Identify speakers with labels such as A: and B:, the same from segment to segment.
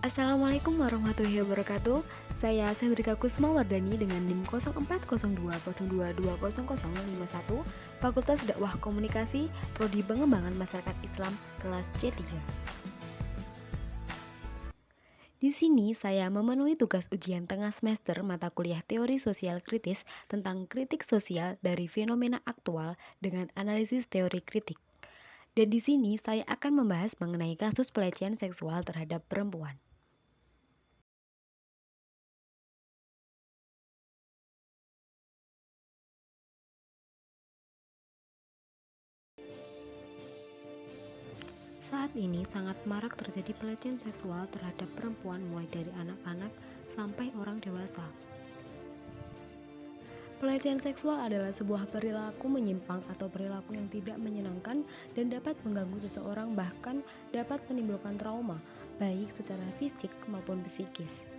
A: Assalamualaikum warahmatullahi wabarakatuh. Saya Sandrika Kusmawardani dengan NIM 040202200051, Fakultas Dakwah Komunikasi, Prodi Pengembangan Masyarakat Islam, kelas C3. Di sini saya memenuhi tugas ujian tengah semester mata kuliah Teori Sosial Kritis tentang kritik sosial dari fenomena aktual dengan analisis teori kritik. Dan di sini saya akan membahas mengenai kasus pelecehan seksual terhadap perempuan. Saat ini sangat marak terjadi pelecehan seksual terhadap perempuan mulai dari anak-anak sampai orang dewasa. Pelecehan seksual adalah sebuah perilaku menyimpang atau perilaku yang tidak menyenangkan dan dapat mengganggu seseorang, bahkan dapat menimbulkan trauma, baik secara fisik maupun psikis.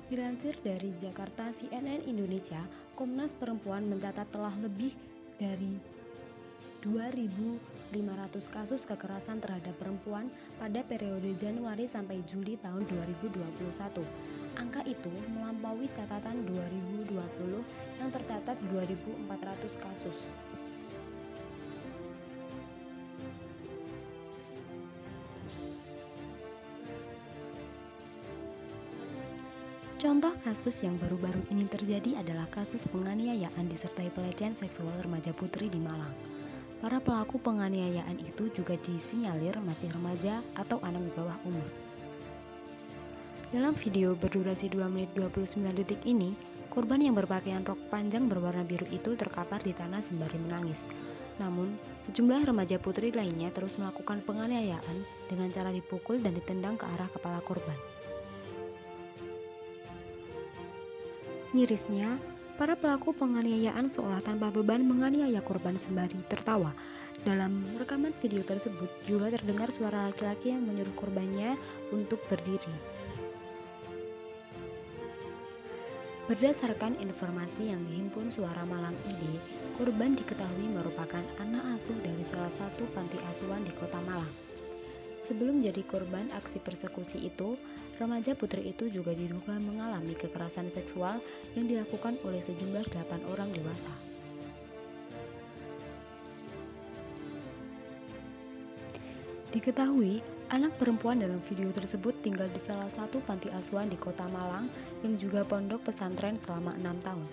A: Dilansir dari Jakarta CNN Indonesia, Komnas Perempuan mencatat telah lebih dari 2.500 kasus kekerasan terhadap perempuan pada periode Januari sampai Juli tahun 2021. Angka itu melampaui catatan 2020 yang tercatat 2.400 kasus. Contoh kasus yang baru-baru ini terjadi adalah kasus penganiayaan disertai pelecehan seksual remaja putri di Malang. Para pelaku penganiayaan itu juga disinyalir masih remaja atau anak di bawah umur. Dalam video berdurasi 2 menit 29 detik ini, korban yang berpakaian rok panjang berwarna biru itu terkapar di tanah sembari menangis. Namun, sejumlah remaja putri lainnya terus melakukan penganiayaan dengan cara dipukul dan ditendang ke arah kepala korban. Mirisnya, para pelaku penganiayaan seolah tanpa beban menganiaya korban sembari tertawa. Dalam rekaman video tersebut juga terdengar suara laki-laki yang menyuruh korbannya untuk berdiri. Berdasarkan informasi yang dihimpun Suara Malang ID, korban diketahui merupakan anak asuh dari salah satu panti asuhan di Kota Malang. Sebelum jadi korban aksi persekusi itu, remaja putri itu juga diduga mengalami kekerasan seksual yang dilakukan oleh sejumlah 8 orang dewasa. Diketahui, anak perempuan dalam video tersebut tinggal di salah satu panti asuhan di Kota Malang yang juga pondok pesantren selama 6 tahun.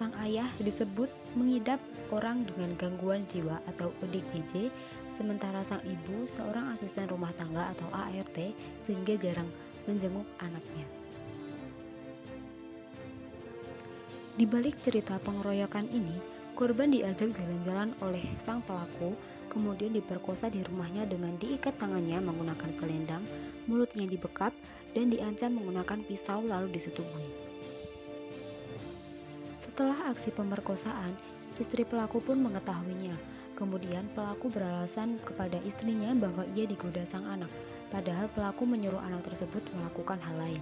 A: Sang ayah disebut mengidap orang dengan gangguan jiwa atau ODGJ, sementara sang ibu seorang asisten rumah tangga atau ART sehingga jarang menjenguk anaknya. Di balik cerita pengeroyokan ini, korban diajak jalan-jalan oleh sang pelaku, kemudian diperkosa di rumahnya dengan diikat tangannya menggunakan selendang, mulutnya dibekap, dan diancam menggunakan pisau lalu disetubui. Setelah aksi pemerkosaan, istri pelaku pun mengetahuinya. Kemudian pelaku beralasan kepada istrinya bahwa ia digoda sang anak, padahal pelaku menyuruh anak tersebut melakukan hal lain.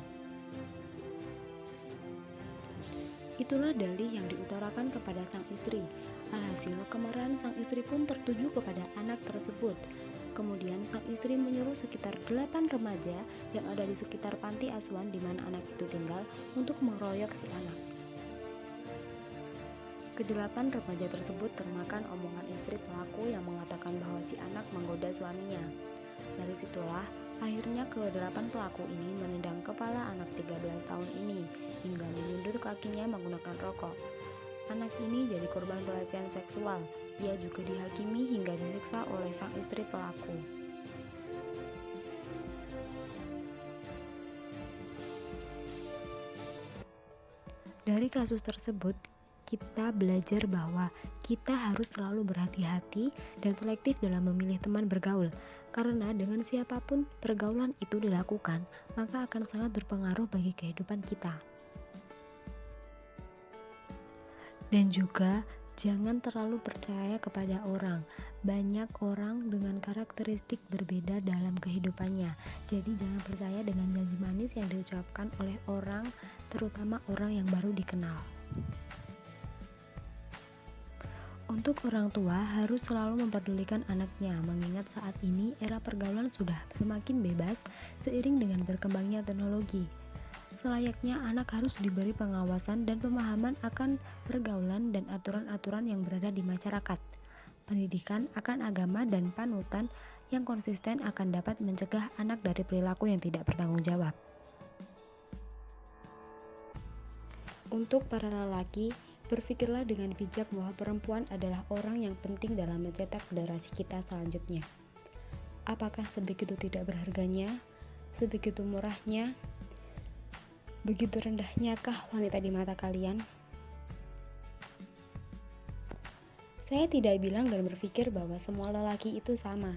A: Itulah dalih yang diutarakan kepada sang istri. Alhasil, kemarahan sang istri pun tertuju kepada anak tersebut. Kemudian sang istri menyuruh sekitar 8 remaja yang ada di sekitar panti asuhan di mana anak itu tinggal untuk mengeroyok si anak. Kedelapan remaja tersebut termakan omongan istri pelaku yang mengatakan bahwa si anak menggoda suaminya. Dari situlah, akhirnya ke-8 pelaku ini menendang kepala anak 13 tahun ini hingga menyundut kakinya menggunakan rokok. Anak ini jadi korban pelecehan seksual. Ia juga dihakimi hingga disiksa oleh sang istri pelaku. Dari kasus tersebut, kita belajar bahwa kita harus selalu berhati-hati dan selektif dalam memilih teman bergaul, karena dengan siapapun pergaulan itu dilakukan, maka akan sangat berpengaruh bagi kehidupan kita. Dan juga jangan terlalu percaya kepada orang. Banyak orang dengan karakteristik berbeda dalam kehidupannya. Jadi jangan percaya dengan janji manis yang diucapkan oleh orang, terutama orang yang baru dikenal. Untuk orang tua harus selalu memperdulikan anaknya, mengingat saat ini era pergaulan sudah semakin bebas seiring dengan berkembangnya teknologi. Selayaknya anak harus diberi pengawasan dan pemahaman akan pergaulan dan aturan-aturan yang berada di masyarakat. Pendidikan akan agama dan panutan yang konsisten akan dapat mencegah anak dari perilaku yang tidak bertanggung jawab. Untuk para lelaki, berpikirlah dengan bijak bahwa perempuan adalah orang yang penting dalam mencetak generasi kita selanjutnya. Apakah sebegitu tidak berharganya? Sebegitu murahnya? Begitu rendahnyakah wanita di mata kalian? Saya tidak bilang dan berpikir bahwa semua lelaki itu sama.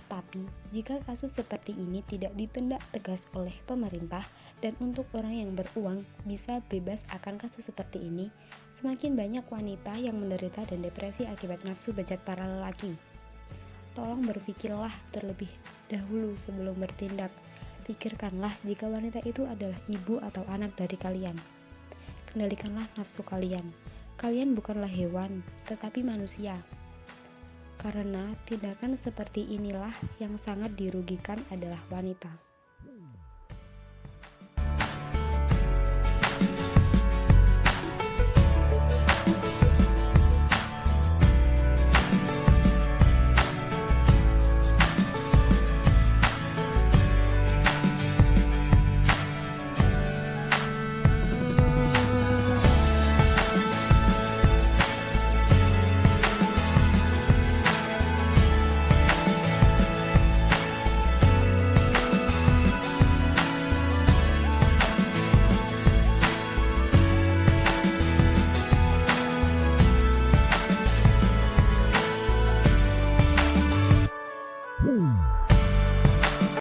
A: Tapi, jika kasus seperti ini tidak ditindak tegas oleh pemerintah dan untuk orang yang beruang bisa bebas akan kasus seperti ini, semakin banyak wanita yang menderita dan depresi akibat nafsu bejat para lelaki. Tolong berpikirlah terlebih dahulu sebelum bertindak. Pikirkanlah jika wanita itu adalah ibu atau anak dari kalian. Kendalikanlah nafsu kalian. Kalian bukanlah hewan, tetapi manusia. Karena tindakan seperti inilah yang sangat dirugikan adalah wanita.